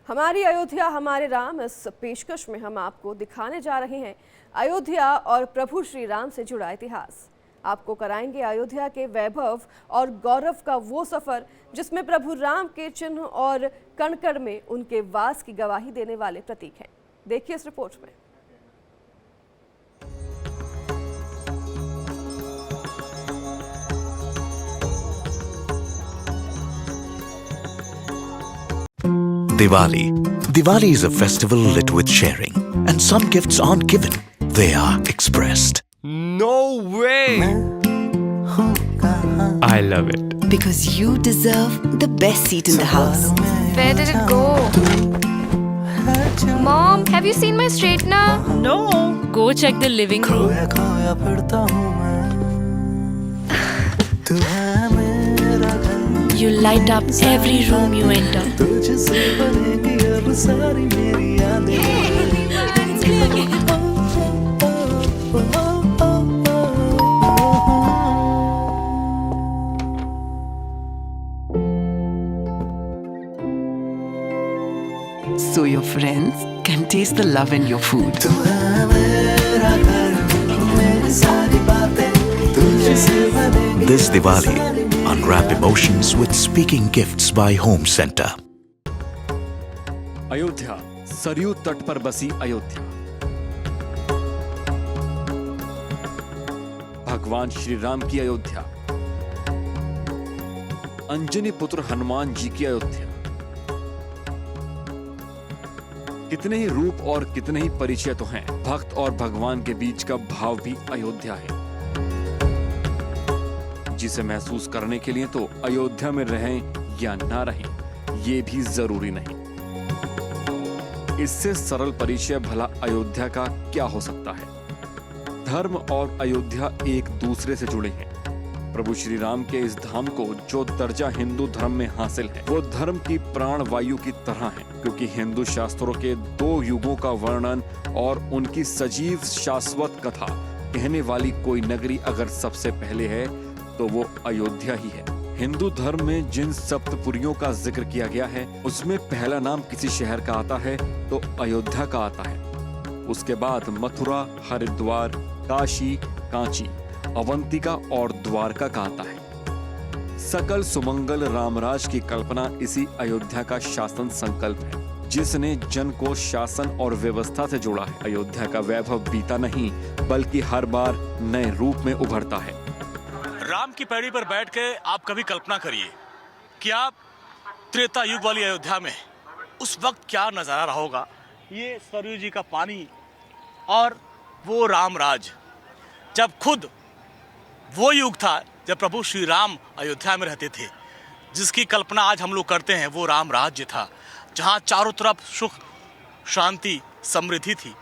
हमारी अयोध्या हमारे राम, इस पेशकश में हम आपको दिखाने जा रहे हैं अयोध्या और प्रभु श्री राम से जुड़ा इतिहास। आपको कराएंगे अयोध्या के वैभव और गौरव का वो सफर जिसमें प्रभु राम के चिन्ह और कण-कण में उनके वास की गवाही देने वाले प्रतीक हैं। देखिए इस रिपोर्ट में। Diwali. Diwali is a festival lit with sharing, and some gifts aren't given, they are expressed. No way! I love it. Because you deserve the best seat in the house. Where did it go? Mom, have you seen my straightener? No. Go check the living room. You light up every room you enter. So your friends can taste the love in your food. This Diwali, unwrap emotions with speaking gifts by Home Center. Ayodhya, Saryu तट पर बसी अयोध्या। भगवान श्री राम की अयोध्या, अंजनी पुत्र हनुमान जी की अयोध्या। कितने ही रूप और कितने ही परिचय तो हैं। भक्त और भगवान के बीच का भाव भी अयोध्या है, जिसे महसूस करने के लिए तो अयोध्या में रहें या ना रहें, ये भी जरूरी नहीं। इससे सरल परिचय भला अयोध्या का क्या हो सकता है। धर्म और अयोध्या एक दूसरे से जुड़े हैं। प्रभु श्री राम के इस धाम को जो दर्जा हिंदू धर्म में हासिल है, वो धर्म की प्राण वायु की तरह है, क्योंकि हिंदू शास्त्रों के 2 युगों का वर्णन और उनकी सजीव शाश्वत कथा कहने वाली कोई नगरी अगर सबसे पहले है तो वो अयोध्या ही है। हिंदू धर्म में जिन सप्तपुरियों का जिक्र किया गया है, उसमें पहला नाम किसी शहर का आता है तो अयोध्या का आता है। उसके बाद मथुरा, हरिद्वार, काशी, कांची, अवंतिका और द्वारका का आता है। सकल सुमंगल रामराज की कल्पना इसी अयोध्या का शासन संकल्प है, जिसने जन को शासन और व्यवस्था से जोड़ा है। अयोध्या का वैभव बीता नहीं, बल्कि हर बार नए रूप में उभरता है। राम की पैड़ी पर बैठ के आप कभी कल्पना करिए कि आप त्रेता युग वाली अयोध्या में उस वक्त क्या नजारा रहा होगा। ये सरयू जी का पानी और वो रामराज, जब खुद वो युग था जब प्रभु श्री राम अयोध्या में रहते थे, जिसकी कल्पना आज हम लोग करते हैं, वो राम राज्य था, जहाँ चारों तरफ सुख, शांति, समृद्धि थी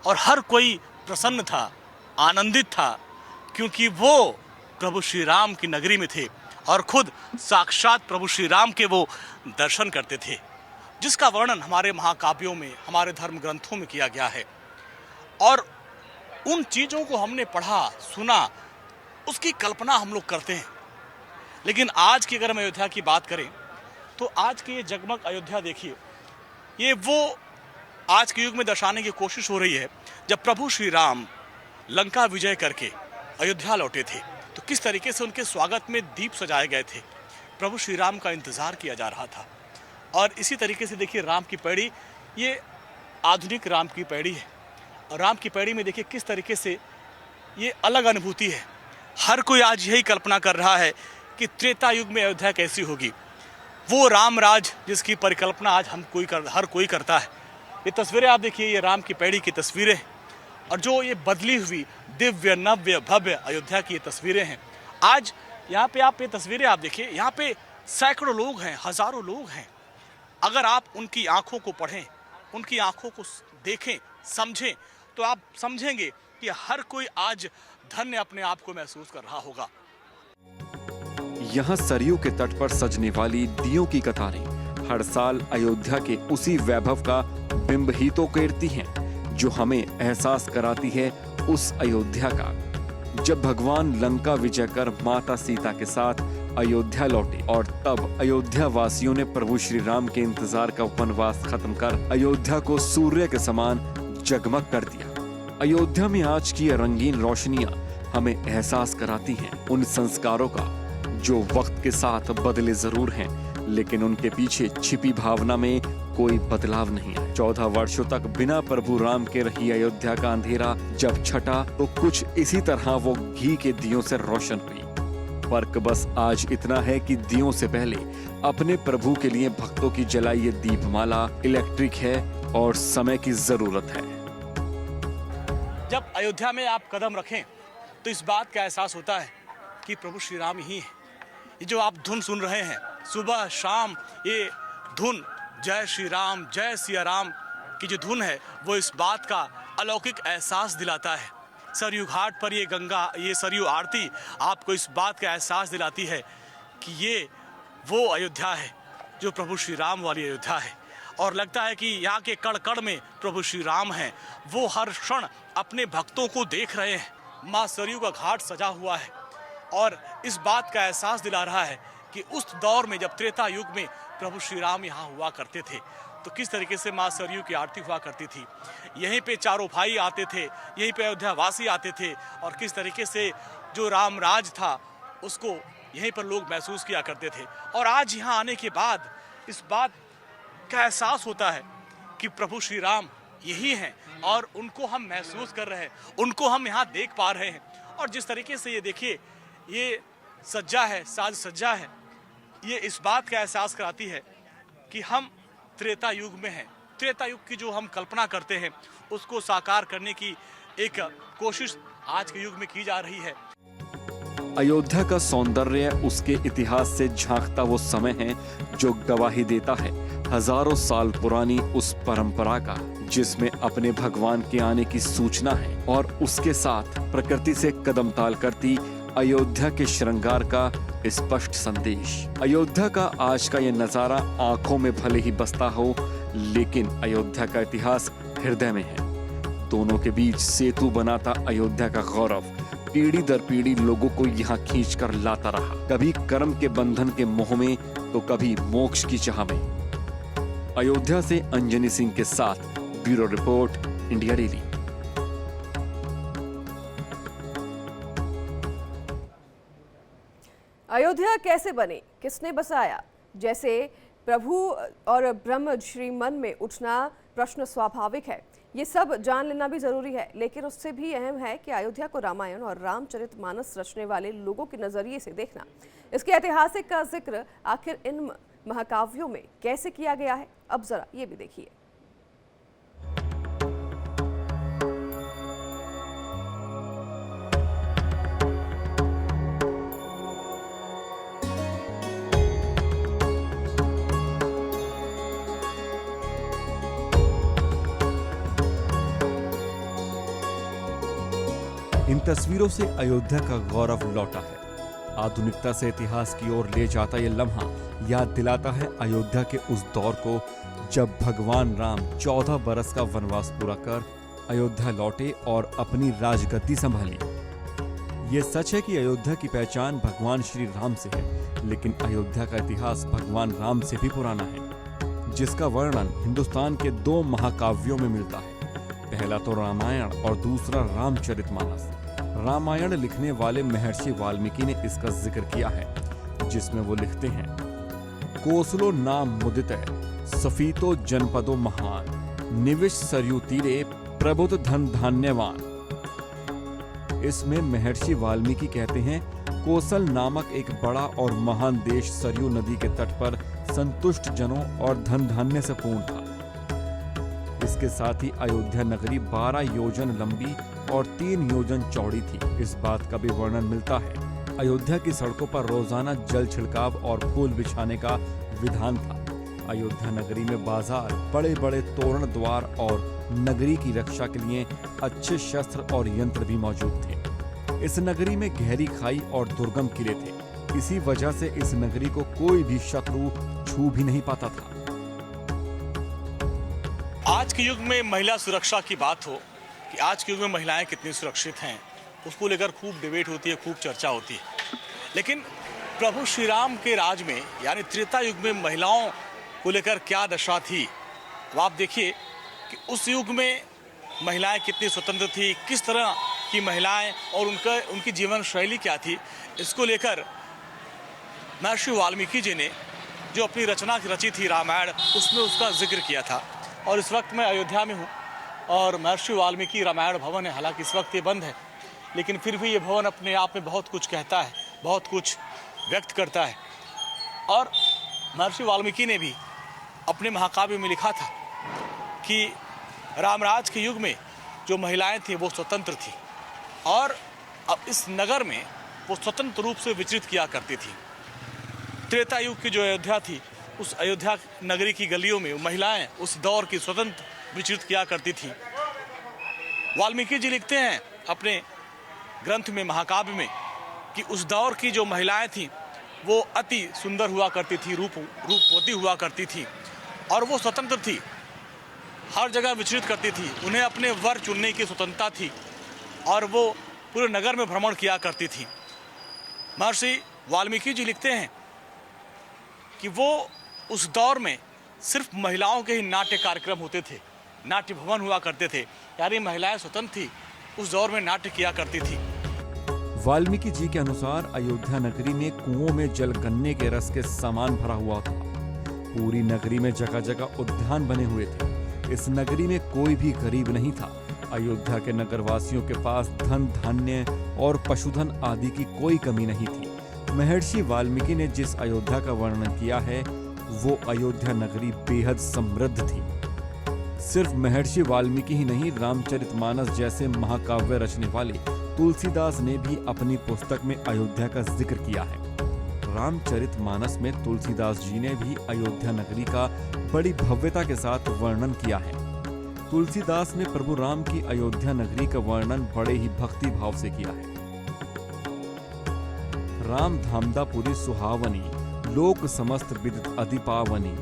और हर कोई प्रसन्न था, आनंदित था, क्योंकि वो प्रभु श्री राम की नगरी में थे और खुद साक्षात प्रभु श्री राम के वो दर्शन करते थे, जिसका वर्णन हमारे महाकाव्यों में, हमारे धर्म ग्रंथों में किया गया है। और उन चीज़ों को हमने पढ़ा, सुना, उसकी कल्पना हम लोग करते हैं। लेकिन आज की अगर हम अयोध्या की बात करें तो आज की ये जगमग अयोध्या देखिए, ये वो आज के युग में दर्शाने की कोशिश हो रही है। जब प्रभु श्री राम लंका विजय करके अयोध्या लौटे थे तो किस तरीके से उनके स्वागत में दीप सजाए गए थे। प्रभु श्री राम का इंतज़ार किया जा रहा था। और इसी तरीके से देखिए राम की पैड़ी, ये आधुनिक राम की पैड़ी है। और राम की पैड़ी में देखिए किस तरीके से ये अलग अनुभूति है। हर कोई आज यही कल्पना कर रहा है कि त्रेता युग में अयोध्या कैसी होगी, वो रामराज जिसकी परिकल्पना आज हर कोई करता है। ये तस्वीरें आप देखिए, ये राम की पैड़ी की तस्वीरें और जो ये बदली हुई दिव्य नव्य भव्य अयोध्या की ये तस्वीरें हैं। आज यहाँ पे आप ये तस्वीरें आप देखिए, यहाँ पे सैकड़ों लोग हैं, हजारों लोग हैं। अगर आप उनकी आंखों को पढ़ें, उनकी आंखों को देखें, समझें, तो आप समझेंगे कि हर कोई आज धन्य अपने आप को महसूस कर रहा होगा। यहाँ सरयू के तट पर सजने वाली दियों की कतारें हर साल अयोध्या के उसी वैभव का बिंब ही तो उकेरती हैं, जो हमें एहसास कराती है उस अयोध्या का, जब भगवान लंका विजय कर माता सीता के साथ अयोध्या लौटे और तब अयोध्या वासियों ने प्रभु श्री राम के इंतजार का वनवास खत्म कर अयोध्या को सूर्य के समान जगमग कर दिया। अयोध्या में आज की ये रंगीन रोशनियां हमें एहसास कराती हैं उन संस्कारों का जो वक्त के साथ बदले जरूर हैं, लेकिन उनके पीछे छिपी भावना में कोई बदलाव नहीं है। 14 वर्षों तक बिना प्रभु राम के रही अयोध्या का अंधेरा जब छटा तो कुछ इसी तरह वो घी के दियों से रोशन हुई। फर्क बस आज इतना है कि दियों से पहले अपने प्रभु के लिए भक्तों की जलाई ये दीपमाला इलेक्ट्रिक है और समय की जरूरत है। जब अयोध्या में आप कदम रखें तो इस बात का एहसास होता है कि प्रभु श्री राम ही है। ये जो आप धुन सुन रहे हैं सुबह शाम, ये धुन जय श्री राम जय सिया राम की जो धुन है वो इस बात का अलौकिक एहसास दिलाता है। सरयू घाट पर ये सरयू आरती आपको इस बात का एहसास दिलाती है कि ये वो अयोध्या है जो प्रभु श्री राम वाली अयोध्या है। और लगता है कि यहाँ के कण कण में प्रभु श्री राम हैं, वो हर क्षण अपने भक्तों को देख रहे हैं। माँ सरयू का घाट सजा हुआ है और इस बात का एहसास दिला रहा है कि उस दौर में जब त्रेता युग में प्रभु श्री राम यहाँ हुआ करते थे तो किस तरीके से माँ सरयू की आरती हुआ करती थी। यहीं पे चारों भाई आते थे, यहीं पे अयोध्या वासी आते थे और किस तरीके से जो राम राज था उसको यहीं पर लोग महसूस किया करते थे। और आज यहाँ आने के बाद इस बात का एहसास होता है कि प्रभु श्री राम यही हैं और उनको हम महसूस कर रहे हैं, उनको हम यहाँ देख पा रहे हैं। और जिस तरीके से ये देखिए ये सज्जा है, साज सज्जा है, ये इस बात का एहसास कराती है कि हम त्रेता युग में हैं। त्रेता युग की जो हम कल्पना करते हैं उसको साकार करने की एक कोशिश आज के युग में की जा रही है। अयोध्या का सौंदर्य उसके इतिहास से झांकता वो समय है जो गवाही देता है हजारों साल पुरानी उस परंपरा का जिसमें अपने भगवान के आने की सूचना है और उसके साथ प्रकृति से कदम ताल करती अयोध्या के श्रृंगार का स्पष्ट संदेश। अयोध्या का आज का ये नजारा आंखों में भले ही बसता हो, लेकिन अयोध्या का इतिहास हृदय में है। दोनों के बीच सेतु बनाता अयोध्या का गौरव पीढ़ी दर पीढ़ी लोगों को यहाँ खींच कर लाता रहा, कभी कर्म के बंधन के मोह में तो कभी मोक्ष की चाह में। अयोध्या से अंजनी सिंह के साथ bureau report, India daily. Ayodhya कैसे बने, किसने बसाया, जैसे प्रभु और ब्रह्म श्री मन में उठना प्रश्न स्वाभाविक है। ये सब जान लेना भी जरूरी है, लेकिन उससे भी अहम है कि अयोध्या को रामायण और रामचरितमानस रचने वाले लोगों के नजरिए से देखना। इसके ऐतिहासिक का जिक्र आखिर इन महाकाव्यों में कैसे किया गया है, अब जरा ये भी देखिए। इन तस्वीरों से अयोध्या का गौरव लौटा है। आधुनिकता से इतिहास की ओर ले जाता ये लम्हा याद दिलाता है अयोध्या के उस दौर को जब भगवान राम 14 बरस का वनवास पूरा कर अयोध्या लौटे और अपनी राजगद्दी संभाली। ये सच है कि अयोध्या की पहचान भगवान श्री राम से है, लेकिन अयोध्या का इतिहास भगवान राम से भी पुराना है, जिसका वर्णन हिंदुस्तान के 2 महाकाव्यों में मिलता है। पहला तो रामायण और दूसरा रामचरितमानस। रामायण लिखने वाले महर्षि वाल्मीकि ने इसका जिक्र किया है, जिसमें वो लिखते हैं, कोसलो नाम मुदित सफीतो जनपदो महान निविश सरयू तीरे प्रबुद्ध धन धान्यवान। इसमें महर्षि वाल्मीकि कहते हैं, कोसल नामक एक बड़ा और महान देश सरयू नदी के तट पर संतुष्ट जनों और धन धान्य से पूर्ण था। इसके साथ ही अयोध्या नगरी 12 योजन लंबी और 3 योजन चौड़ी थी। इस बात का भी वर्णन मिलता है, अयोध्या की सड़कों पर रोजाना जल छिड़काव और फूल बिछाने का विधान था। अयोध्या नगरी में बाजार, बड़े बड़े तोरण द्वार और नगरी की रक्षा के लिए अच्छे शस्त्र और यंत्र भी मौजूद थे। इस नगरी में गहरी खाई और दुर्गम किले थे। इसी वजह से इस नगरी को कोई भी शत्रु छू भी नहीं पाता था। आज के युग में महिला सुरक्षा की बात हो कि आज के युग में महिलाएं कितनी सुरक्षित हैं, उसको लेकर खूब डिबेट होती है, खूब चर्चा होती है। लेकिन प्रभु श्री राम के राज में यानी त्रेता युग में महिलाओं को लेकर क्या दशा थी। अब आप देखिए कि उस युग में महिलाएं कितनी स्वतंत्र थी, किस तरह की महिलाएं और उनकी जीवन शैली क्या थी, इसको लेकर महर्षि वाल्मीकि जी ने जो अपनी रचना रची थी रामायण, उसमें उसका जिक्र किया था। और इस वक्त मैं अयोध्या में हूँ और महर्षि वाल्मीकि रामायण भवन है। हालांकि इस वक्त ये बंद है, लेकिन फिर भी ये भवन अपने आप में बहुत कुछ कहता है, बहुत कुछ व्यक्त करता है। और महर्षि वाल्मीकि ने भी अपने महाकाव्य में लिखा था कि रामराज के युग में जो महिलाएं थीं वो स्वतंत्र थीं और अब इस नगर में वो स्वतंत्र रूप से विचरित किया करती थी। त्रेता युग की जो अयोध्या थी, उस अयोध्या नगरी की गलियों में महिलाएं उस दौर की स्वतंत्र विचरित किया करती थी। वाल्मीकि जी लिखते हैं अपने ग्रंथ में, महाकाव्य में, कि उस दौर की जो महिलाएं थीं वो अति सुंदर हुआ करती थी, रूपवती हुआ करती थी और वो स्वतंत्र थी, हर जगह विचरित करती थी। उन्हें अपने वर चुनने की स्वतंत्रता थी और वो पूरे नगर में भ्रमण किया करती थी। महर्षि वाल्मीकि जी लिखते हैं कि वो उस दौर में सिर्फ महिलाओं के ही नाट्य कार्यक्रम होते थे, नाट्य भवन हुआ करते थे, यानी महिलाएं स्वतंत्र थी, उस दौर में नाट्य किया करती थी। वाल्मीकि जी के अनुसार अयोध्या नगरी में कुओं में जल गन्ने के रस के समान भरा हुआ था। पूरी नगरी में जगह जगह उद्यान बने हुए थे। इस नगरी में कोई भी गरीब नहीं था। अयोध्या के नगरवासियों के पास धन, धान्य और पशुधन आदि की कोई कमी नहीं थी। महर्षि वाल्मीकि ने जिस अयोध्या का वर्णन किया है वो अयोध्या नगरी बेहद समृद्ध थी। सिर्फ महर्षि वाल्मीकि ही नहीं, रामचरितमानस जैसे महाकाव्य रचने वाले तुलसीदास ने भी अपनी पुस्तक में अयोध्या का जिक्र किया है। रामचरितमानस में तुलसीदास जी ने भी अयोध्या नगरी का बड़ी भव्यता के साथ वर्णन किया है। तुलसीदास ने प्रभु राम की अयोध्या नगरी का वर्णन बड़े ही भक्ति भाव से किया है। राम धामदापुरी सुहावनी, लोक समस्त विदित अधिपावनी,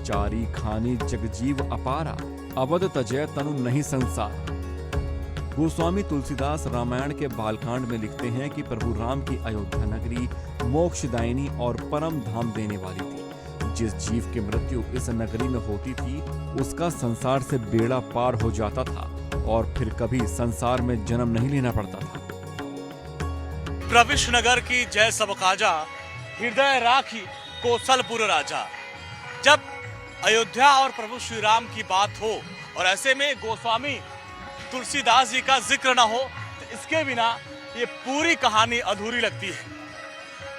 चारी खानी जगजीव अपारा, अवध तजय तनु नहीं संसार। गोस्वामी तुलसीदास रामायण के बालकांड में लिखते हैं कि प्रभु राम की अयोध्या नगरी मोक्षदायिनी और परम धाम देने वाली थी। जिस जीव की मृत्यु इस नगरी में होती थी उसका संसार से बेड़ा पार हो जाता था और फिर कभी संसार में जन्म नहीं लेना पड़ता था। प्रविश नगर की जय सब काजा, हृदय राखी कौशलपुर राजा। जब अयोध्या और प्रभु श्री राम की बात हो और ऐसे में गोस्वामी तुलसीदास जी का जिक्र ना हो तो इसके बिना ये पूरी कहानी अधूरी लगती है।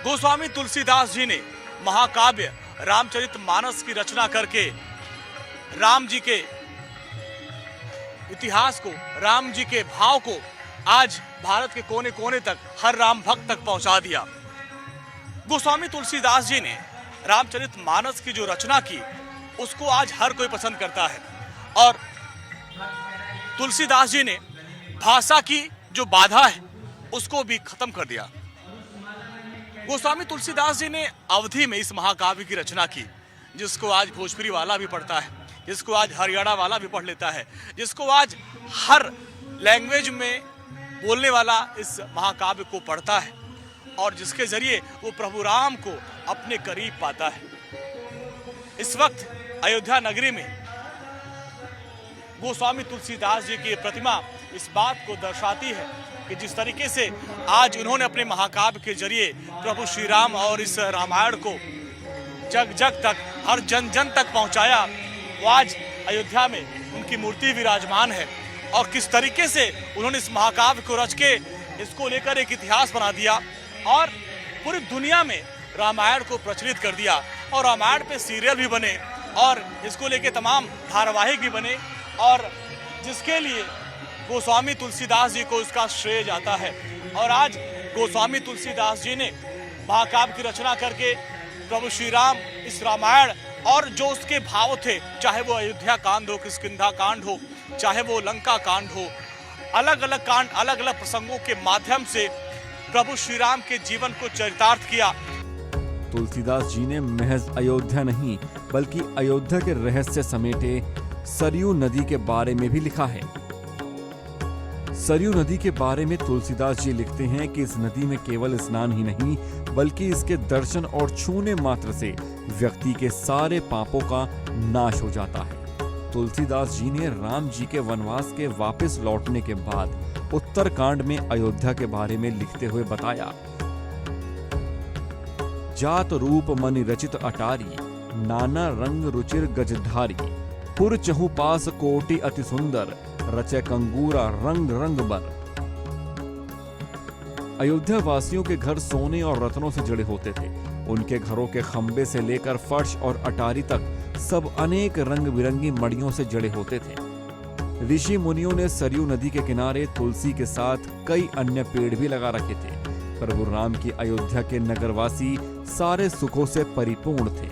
गोस्वामी तुलसीदास जी ने महाकाव्य रामचरितमानस की रचना करके राम जी के इतिहास को, राम जी के भाव को आज भारत के कोने कोने तक, हर राम भक्त तक पहुंचा दिया। गोस्वामी तुलसीदास जी ने रामचरितमानस की जो रचना की उसको आज हर कोई पसंद करता है और तुलसीदास जी ने भाषा की जो बाधा है उसको भी खत्म कर दिया। गोस्वामी तुलसीदास जी ने अवधि में इस महाकाव्य की रचना की, जिसको आज भोजपुरी वाला भी पढ़ता है, जिसको आज हरियाणा वाला भी पढ़ लेता है, जिसको आज हर लैंग्वेज में बोलने वाला इस महाकाव्य को पढ़ता है और जिसके जरिए वो प्रभु राम को अपने करीब पाता है। इस वक्त अयोध्या नगरी में गोस्वामी तुलसीदास जी की प्रतिमा इस बात को दर्शाती है कि जिस तरीके से आज उन्होंने अपने महाकाव्य के जरिए प्रभु श्री राम और इस रामायण को जग जग तक, हर जन जन तक पहुंचाया, वो आज अयोध्या में उनकी मूर्ति विराजमान है और किस तरीके से उन्होंने इस महाकाव्य को रच के इसको लेकर एक इतिहास बना दिया और पूरी दुनिया में रामायण को प्रचलित कर दिया और रामायण पे सीरियल भी बने और इसको लेके तमाम धारावाहिक भी बने और जिसके लिए गोस्वामी तुलसीदास जी को इसका श्रेय जाता है। और आज गोस्वामी तुलसीदास जी ने महाकाव्य की रचना करके प्रभु श्री राम, इस रामायण और जो उसके भाव थे, चाहे वो अयोध्या कांड हो, किष्किंधा कांड हो, चाहे वो लंका कांड हो, अलग अलग कांड, अलग अलग प्रसंगों के माध्यम से प्रभु श्री राम के जीवन को चरितार्थ किया। तुलसीदास जी ने महज अयोध्या नहीं बल्कि अयोध्या के रहस्य समेटे सरयू नदी के बारे में भी लिखा है। सरयू नदी के बारे में तुलसीदास जी लिखते हैं कि इस नदी में केवल स्नान ही नहीं बल्कि इसके दर्शन और छूने मात्र से व्यक्ति के सारे पापों का नाश हो जाता है। तुलसीदास जी ने राम जी के वनवास के वापस लौटने के बाद उत्तरकांड में अयोध्या के बारे में लिखते हुए बताया, जात रूप मनि रचित अटारी, नाना रंग रुचिर गजधारी, पुर चहु पास कोटि अति सुंदर, रचे कंगूरा रंग रंग बर। अयोध्या वासियों के घर सोने और रत्नों से जड़े होते थे। उनके घरों के खंबे से लेकर फर्श और अटारी तक सब अनेक रंग बिरंगी मड़ियों से जड़े होते थे। ऋषि मुनियों ने सरयू नदी के किनारे तुलसी के साथ कई अन्य पेड़ भी लगा रखे थे। प्रभु राम की अयोध्या के नगरवासी सारे सुखों से परिपूर्ण थे।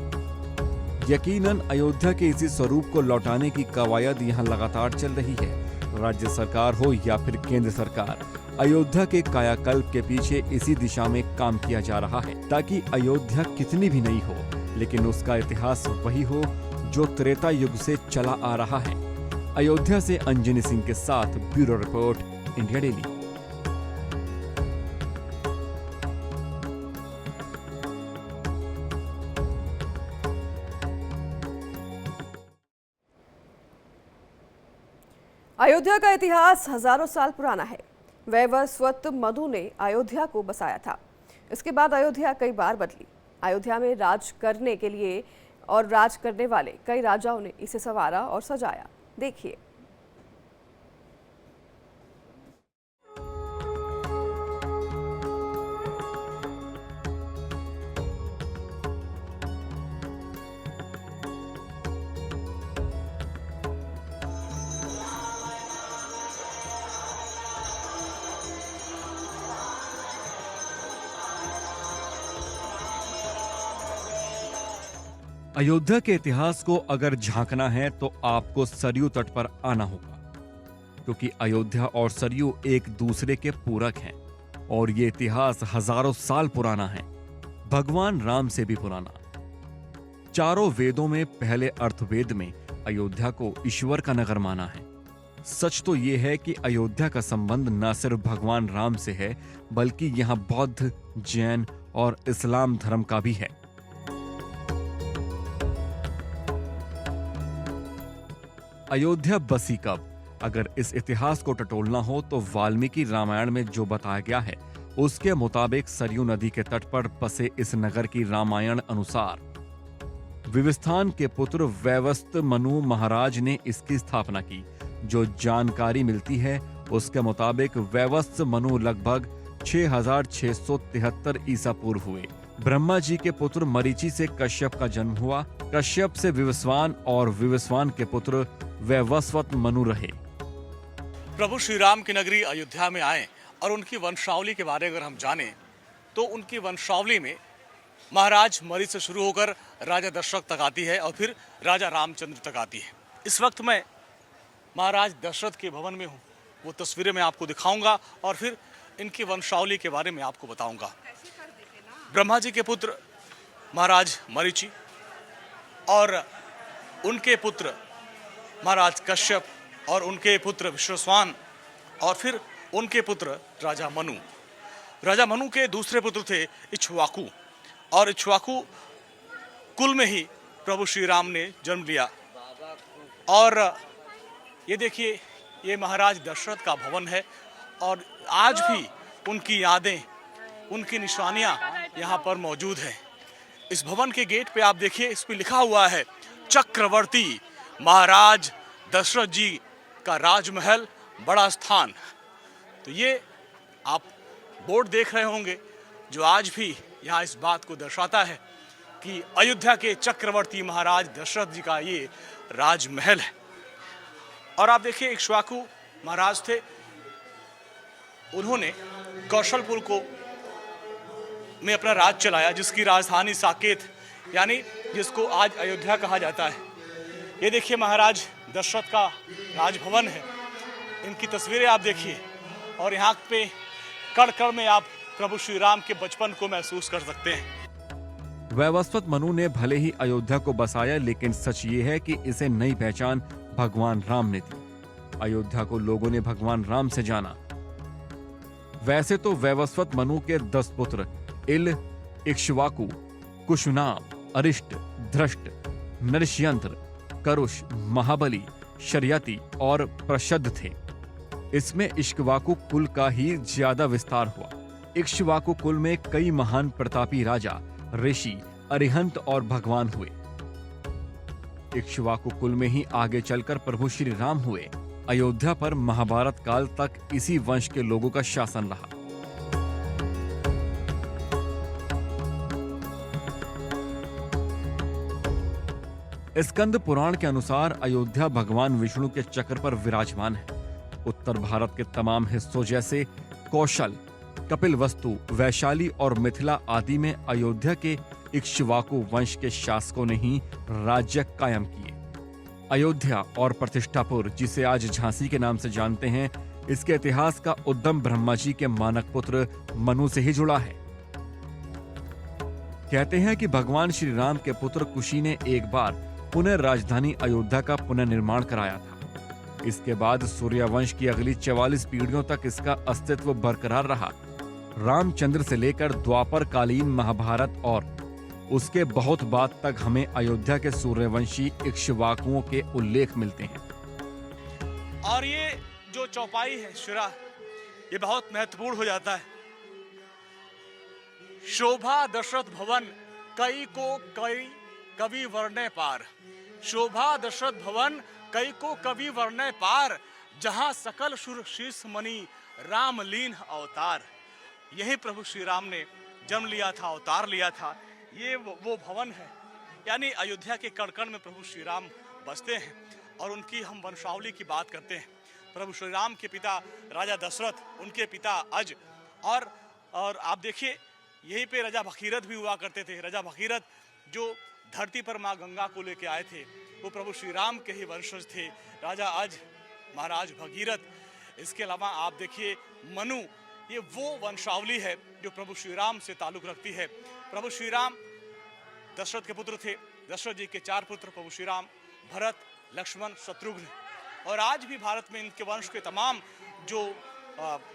यकीनन अयोध्या के इसी स्वरूप को लौटाने की कवायद यहाँ लगातार चल रही है। राज्य सरकार हो या फिर केंद्र सरकार, अयोध्या के कायाकल्प के पीछे इसी दिशा में काम किया जा रहा है ताकि अयोध्या कितनी भी नई हो लेकिन उसका इतिहास वही हो जो त्रेता युग से चला आ रहा है। अयोध्या से अंजनी सिंह के साथ bureau report, India daily. Ayodhya का इतिहास हजारों साल पुराना है। वैवस्वत मनु ने अयोध्या को बसाया था। इसके बाद अयोध्या कई बार बदली। अयोध्या में राज करने के लिए और राज करने वाले कई राजाओं ने इसे संवारा और सजाया। देखिए। अयोध्या के इतिहास को अगर झांकना है तो आपको सरयू तट पर आना होगा, क्योंकि अयोध्या और सरयू एक दूसरे के पूरक हैं और ये इतिहास हजारों साल पुराना है, भगवान राम से भी पुराना। चारों वेदों में पहले अर्थवेद में अयोध्या को ईश्वर का नगर माना है। सच तो यह है कि अयोध्या का संबंध न सिर्फ भगवान राम से है बल्कि यहां बौद्ध, जैन और इस्लाम धर्म का भी है। अयोध्या बसी कब? अगर इस इतिहास को टटोलना हो तो वाल्मीकि रामायण में जो बताया गया है उसके मुताबिक सरयू नदी के तट पर बसे इस नगर की रामायण अनुसार विवस्थान के पुत्र वैवस्वत मनु महाराज ने इसकी स्थापना की। जो जानकारी मिलती है उसके मुताबिक वैवस्वत मनु लगभग 6673 ईसा पूर्व हुए। ब्रह्मा जी के पुत्र मरीचि से कश्यप का जन्म हुआ। कश्यप से विवस्वान और विवस्वान के पुत्र वैवस्वत मनु रहे। प्रभु श्री राम की नगरी अयोध्या में आए और उनकी वंशावली के बारे में अगर हम जानें तो उनकी वंशावली में महाराज मरीच से शुरू होकर राजा दशरथ तक आती है और फिर राजा रामचंद्र तक आती है। इस वक्त मैं महाराज दशरथ के भवन में हूँ। वो तस्वीरें मैं आपको दिखाऊंगा और फिर इनकी वंशावली के बारे में आपको बताऊंगा। ब्रह्मा जी के पुत्र महाराज मरीचि और उनके पुत्र महाराज कश्यप और उनके पुत्र विश्वस्वान और फिर उनके पुत्र राजा मनु। राजा मनु के दूसरे पुत्र थे इक्ष्वाकु और इक्ष्वाकु कुल में ही प्रभु श्री राम ने जन्म लिया। और ये देखिए, ये महाराज दशरथ का भवन है और आज भी उनकी यादें, उनकी निशानियां यहाँ पर मौजूद हैं। इस भवन के गेट पे आप देखिए, इस पे लिखा हुआ है चक्रवर्ती महाराज दशरथ जी का राजमहल, बड़ा स्थान। तो ये आप बोर्ड देख रहे होंगे जो आज भी यहाँ इस बात को दर्शाता है कि अयोध्या के चक्रवर्ती महाराज दशरथ जी का ये राजमहल है। और आप देखिए, इक्ष्वाकु महाराज थे, उन्होंने कौशलपुर को में अपना राज चलाया, जिसकी राजधानी साकेत यानी जिसको आज अयोध्या कहा जाता है। ये देखिए महाराज दशरथ का राजभवन है। इनकी तस्वीरें आप देखिए और यहाँ पे कण कण में आप प्रभु श्री राम के बचपन को महसूस कर सकते हैं। वैवस्वत मनु ने भले ही अयोध्या को बसाया, लेकिन सच ये है कि इसे नई पहचान भगवान राम ने दी। अयोध्या को लोगों ने भगवान राम से जाना। वैसे तो वैवस्वत मनु के 10 पुत्र इल, इक्ष्वाकु, कुशनाम, अरिष्ट, धृष्ट, नरष्यंत्र, करुष, महाबली, शर्यति और प्रशद्ध थे। इसमें इक्ष्वाकु कुल का ही ज्यादा विस्तार हुआ। इक्ष्वाकु कुल में कई महान प्रतापी राजा, ऋषि, अरिहंत और भगवान हुए। इक्ष्वाकु कुल में ही आगे चलकर प्रभु श्री राम हुए। अयोध्या पर महाभारत काल तक इसी वंश के लोगों का शासन रहा। स्कंद पुराण के अनुसार अयोध्या भगवान विष्णु के चक्र पर विराजमान है। उत्तर भारत के तमाम हिस्सों जैसे कौशल, कपिलवस्तु, वैशाली और मिथिला आदि में अयोध्या के इक्ष्वाकु वंश के शासकों ने ही राज्य कायम किए। अयोध्या और प्रतिष्ठापुर, जिसे आज झांसी के नाम से जानते हैं, इसके इतिहास का उद्गम ब्रह्मा जी के मानक पुत्र मनु से ही जुड़ा है। कहते हैं कि भगवान श्री राम के पुत्र कुशी ने एक बार पुनः राजधानी अयोध्या का पुनर्निर्माण कराया था। इसके बाद सूर्यवंश की अगली 44 पीढ़ियों तक इसका अस्तित्व बरकरार रहा। रामचंद्र से लेकर द्वापर कालीन महाभारत और उसके बहुत बाद तक हमें अयोध्या के सूर्यवंशी इक्ष्वाकुओं के उल्लेख मिलते हैं। और ये जो चौपाई है शिरा, ये बहुत महत्वपूर्ण हो जाता है। शोभा दशरथ भवन कई को कई कवि वर्णे पार, शोभा दशरथ भवन कई को कवि वर्णे पार, जहां सकल सुर शीर्ष मणि राम लीन अवतार। यही प्रभु श्री राम ने जन्म लिया था, अवतार लिया था। ये वो भवन है, यानी अयोध्या के कण कण में प्रभु श्री राम बसते हैं। और उनकी हम वंशावली की बात करते हैं। प्रभु श्री राम के पिता राजा दशरथ, उनके पिता अज, और आप देखिए यहीं पे राजा भगीरथ भी हुआ करते थे। राजा भगीरथ जो धरती पर माँ गंगा को लेके आए थे, वो प्रभु श्री राम के ही वंशज थे, राजा अज, महाराज भगीरथ। इसके अलावा आप देखिए मनु, ये वो वंशावली है जो प्रभु श्री राम से ताल्लुक रखती है। प्रभु श्री राम दशरथ के पुत्र थे। दशरथ जी के 4 पुत्र प्रभु श्री राम, भरत, लक्ष्मण, शत्रुघ्न। और आज भी भारत में इनके वंश के तमाम जो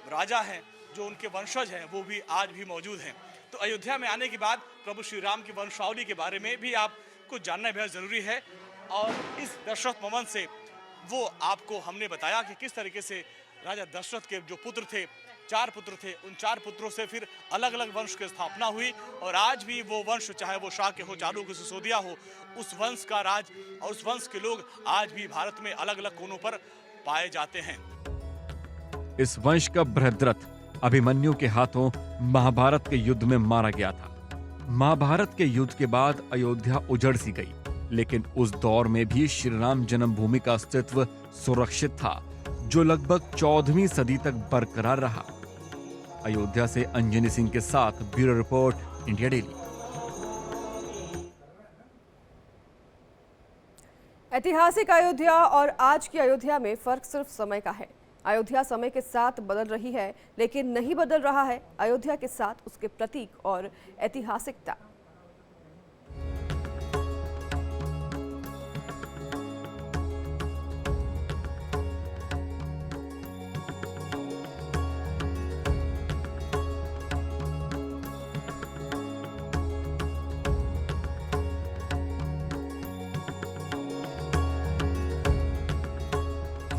राजा हैं, जो उनके वंशज हैं, वो भी आज भी मौजूद हैं। तो अयोध्या में आने के बाद प्रभु श्री राम की वंशावली के बारे में भी आपको जानना बेहद जरूरी है। और इस दशरथ भवन से वो आपको हमने बताया कि किस तरीके से राजा दशरथ के जो पुत्र थे, 4 पुत्र थे, उन 4 पुत्रों से फिर अलग अलग वंश की स्थापना हुई। और आज भी वो वंश, चाहे वो शाक्य हो, चालुक्य, सिसोदिया हो, उस वंश का राज और उस वंश के लोग आज भी भारत में अलग अलग कोनों पर पाए जाते हैं। इस वंश का बृहद्रथ अभिमन्यु के हाथों महाभारत के युद्ध में मारा गया था। महाभारत के युद्ध के बाद अयोध्या उजड़ सी गई, लेकिन उस दौर में भी श्री राम जन्मभूमि का अस्तित्व सुरक्षित था, जो लगभग 14वीं सदी तक बरकरार रहा। अयोध्या से अंजनी सिंह के साथ ब्यूरो रिपोर्ट, इंडिया डेली। ऐतिहासिक अयोध्या और आज की अयोध्या में फर्क सिर्फ समय का है। अयोध्या समय के साथ बदल रही है, लेकिन नहीं बदल रहा है अयोध्या के साथ उसके प्रतीक और ऐतिहासिकता।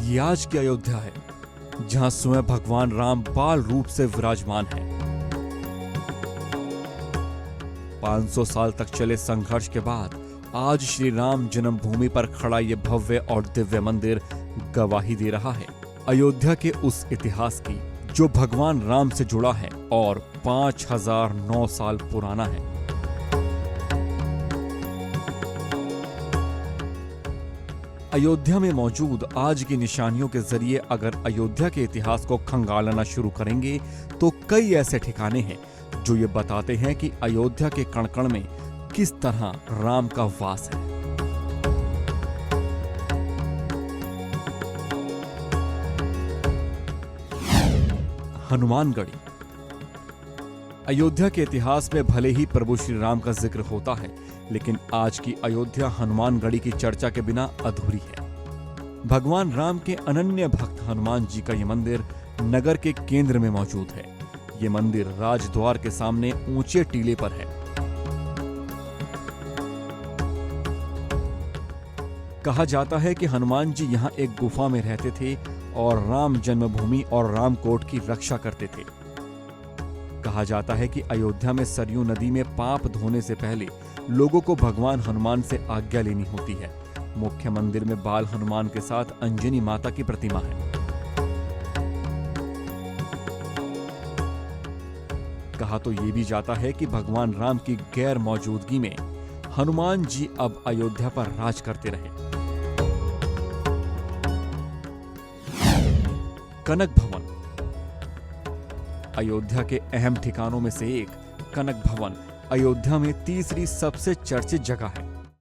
ये आज की अयोध्या है, जहां स्वयं भगवान राम बाल रूप से विराजमान है। 500 साल तक चले संघर्ष के बाद आज श्री राम जन्मभूमि पर खड़ा ये भव्य और दिव्य मंदिर गवाही दे रहा है अयोध्या के उस इतिहास की, जो भगवान राम से जुड़ा है और 5009 साल पुराना है। अयोध्या में मौजूद आज की निशानियों के जरिए अगर अयोध्या के इतिहास को खंगालना शुरू करेंगे तो कई ऐसे ठिकाने हैं जो ये बताते हैं कि अयोध्या के कण-कण में किस तरह राम का वास है। हनुमानगढ़ी। अयोध्या के इतिहास में भले ही प्रभु श्री राम का जिक्र होता है, लेकिन आज की अयोध्या हनुमानगढ़ी की चर्चा के बिना अधूरी है। भगवान राम के अनन्य भक्त हनुमान जी का यह मंदिर नगर के केंद्र में मौजूद है। ये मंदिर राजद्वार के सामने ऊंचे टीले पर है। कहा जाता है कि हनुमान जी यहाँ एक गुफा में रहते थे और राम जन्मभूमि और रामकोट की रक्षा करते थे। कहा जाता है कि अयोध्या में सरयू नदी में पाप धोने से पहले लोगों को भगवान हनुमान से आज्ञा लेनी होती है। मुख्य मंदिर में बाल हनुमान के साथ अंजनी माता की प्रतिमा है। कहा तो ये भी जाता है कि भगवान राम की गैर मौजूदगी में हनुमान जी अब अयोध्या पर राज करते रहे। कनक भवन अयोध्या के अहम ठिकानों में से एक कनक भवन अयोध्या में तीसरी सबसे चर्चित जगह है।